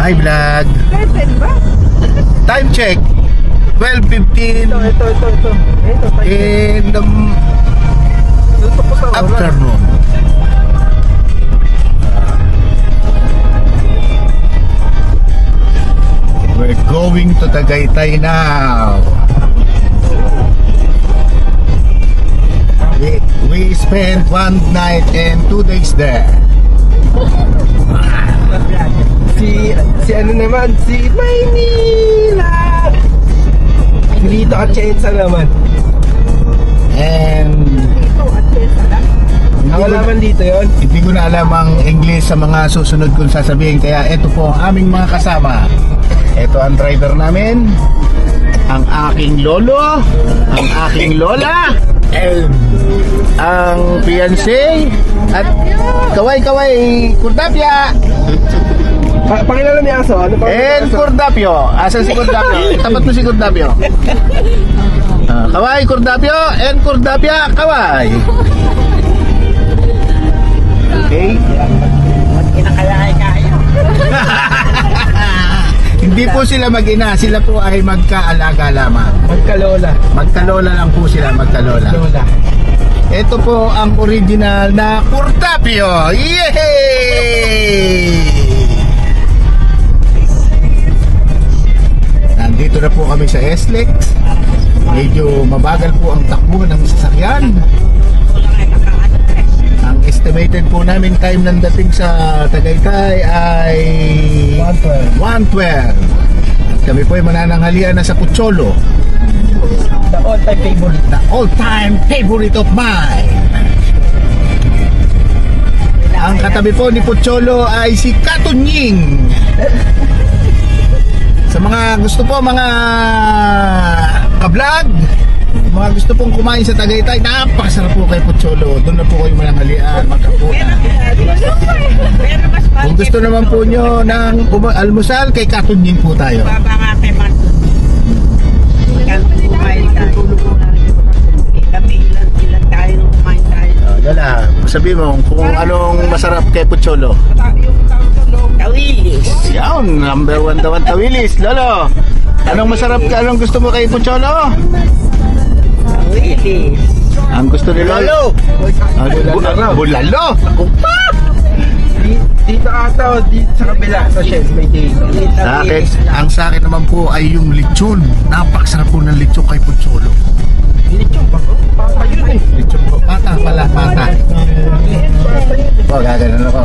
Hi vlog. Pwede ba? Time check 12:15 Ito. in the Ito po sa oras. afternoon. We're going to Tagaytay now. We spent 1 night and 2 days there. Si ano naman, si Maynila. Dito at Chensa naman. And Ako naman dito yon. hindi ko na alam ang English sa mga susunod kong sasabihin. Kaya ito po ang aming mga kasama. Ito ang driver namin, ang aking lolo, ang aking lola, and ang fiancé, at kaway-kaway Kurdapya. Pakilala ni Aso. Ano pa? And Kurdapyo. Asan si Kurdapyo? Tapat mo si Kurdapyo. Kaway Kurdapyo and Kurdapya kaway. Okay? Kinakalahay kayo. Hindi po sila mag-ina, sila po ay magkaalaga lamang. Magkalola. Magkalola lang po sila, magkalola. Lola. Ito po ang original na Kurdapyo. Yay! Nandito na po kami sa SLEX. Medyo mabagal po ang takbo ng sasakyan. Ang estimated po namin time ng dating sa Tagaytay ay 1:12. At kami po ay manananghalian na sa Pucholo, The all-time favorite. the all-time favorite of mine. Ang katabi po ni Pucholo ay si Katunying. Sa mga gusto po, mga kablog, mga gusto pong kumain sa Tagaytay, napakasarap po kay Pucholo. Doon na po kayo mananghalian, magkapunan. Kung gusto naman po nyo ng almusal, kay Katunying po tayo. Yala, sabi mo kung anong masarap kay Pucholo. Tawilis. Yan, number 1 daw ang tawilis. Lolo, anong masarap ka? Anong gusto mo kay Pucholo? Tawilis. Ang gusto ni Lolo? Bulalo. Ako pa. Dito ata o dito sa kabila sa shed may dito. Sa akin naman po ay yung lechon. Napakasarap po ng lechon kay Pucholo. Dito ba ko? Papa yun eh. Lechon po. Pata pala, pata. O, gaganon ako.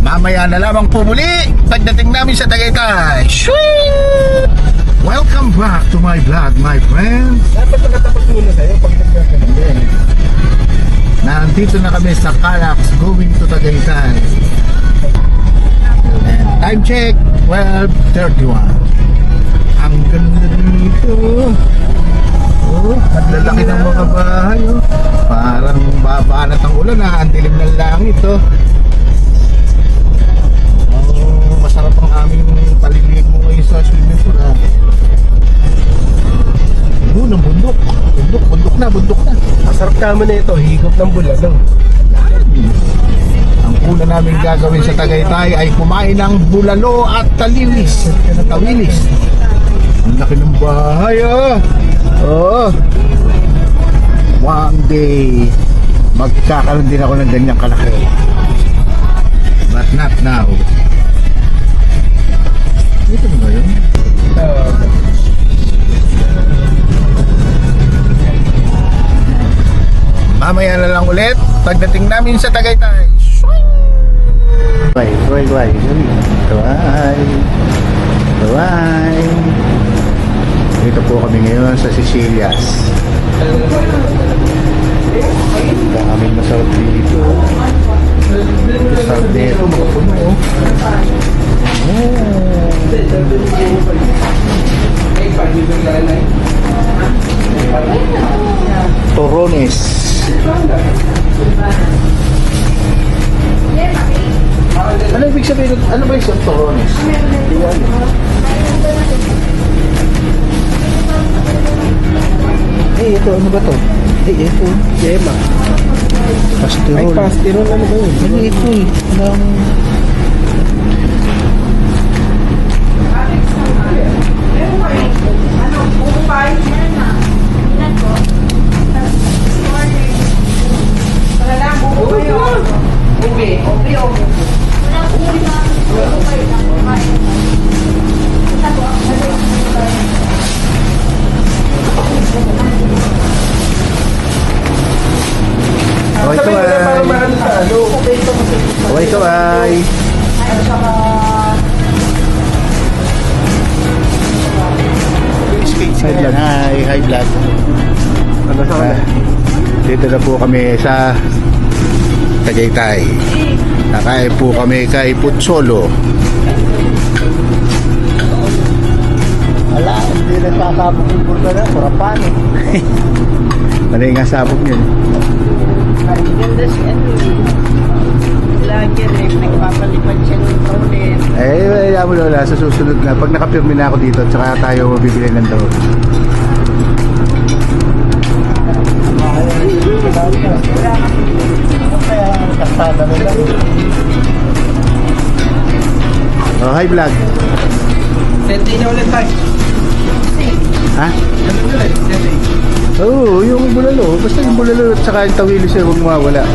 Mamaya na lamang po muli pagdating namin sa Tagaytay. Shwing! Welcome back to my vlog, my friends. Dapat nakatapat muna sa'yo pag nagkakaroon. Nandito na kami sa Calax going to Tagaytay. And time check 12:31. Ang ganda dito. Oh, maglalaki ng mga bahay. Oh. Parang babanat ang ulan ha. Ang dilim ng langit. Oh. Oh, masarap ang aming paliligo ngayon sa swimming pool. Ha. Oh, ng bundok. Bundok na. Masarap naman na ito, higop ng bulalo. Ang una namin gagawin sa Tagaytay ay kumain ng bulalo at tawilis. Ang laki ng bahay, oh. Oh. One day, magkakaroon din ako ng ganyang kalaki. But not now. Ito na ba yun? Mamaya na lang ulit pagdating namin sa Tagaytay. Bye. Dito po kami ngayon sa Sicilias. Ang aming masarap dito. Masarap dito, makapuno. Torones. Ano ibig sabihin? Ano ba yung torones? Ito, ano ba to? Ito, Yema. pastirol. Ay, pastirol, ano ba yun? Ano ito eh? Kaway kaway. Kaway kaway. Hi vlog. Dito na po kami sa Tagaytay. Nakain po kami kay Putsolo. Wala, hindi na sasabog yung burga na, purapan. Ano yung asabog yun? Ganda si ano lagi rin, nagpapalipad siya ng ulit. Alam mo Lola, sa susunod na, pag nakapirmi na ako dito, tsaka tayo bibili ng daw. Kasada nila. Oh, hi vlog. Sente na ulit tayo. Ha? Ano ulit? Sente. Oo, yung bulalo. Basta yung bulalo at saka yung tawili siya, huwag mawala.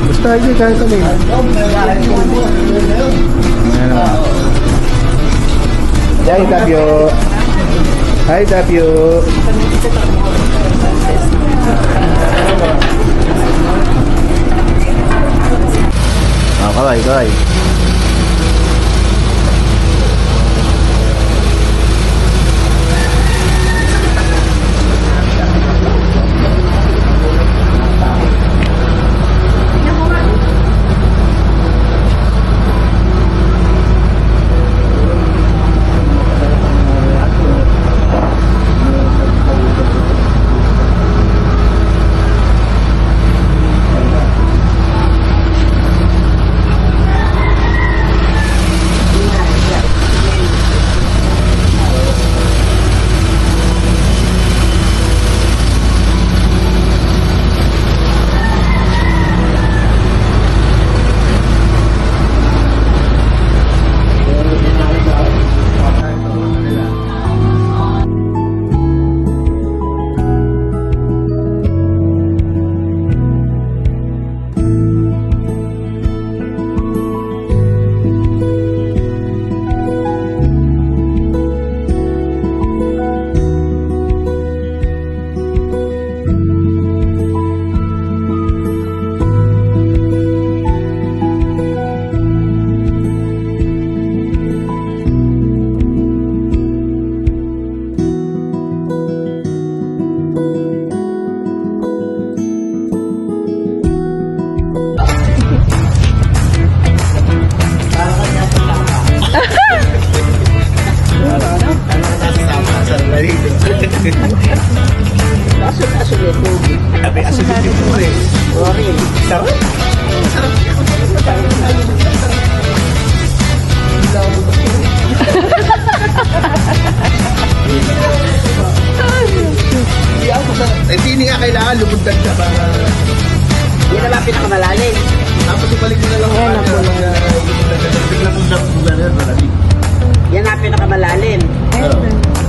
Basta yun, kahit ano yun. Ano? Hi, Tapio. Hi, Tapio. Oh, kaway, kaway. Hindi nga kailangan lumutag ka para... Yan naman pinakamalalim. Tapos ibalik mo na lang Ayan, napulong. bigla mong nabugan yan. Yan ang pinakamalalim. Oo.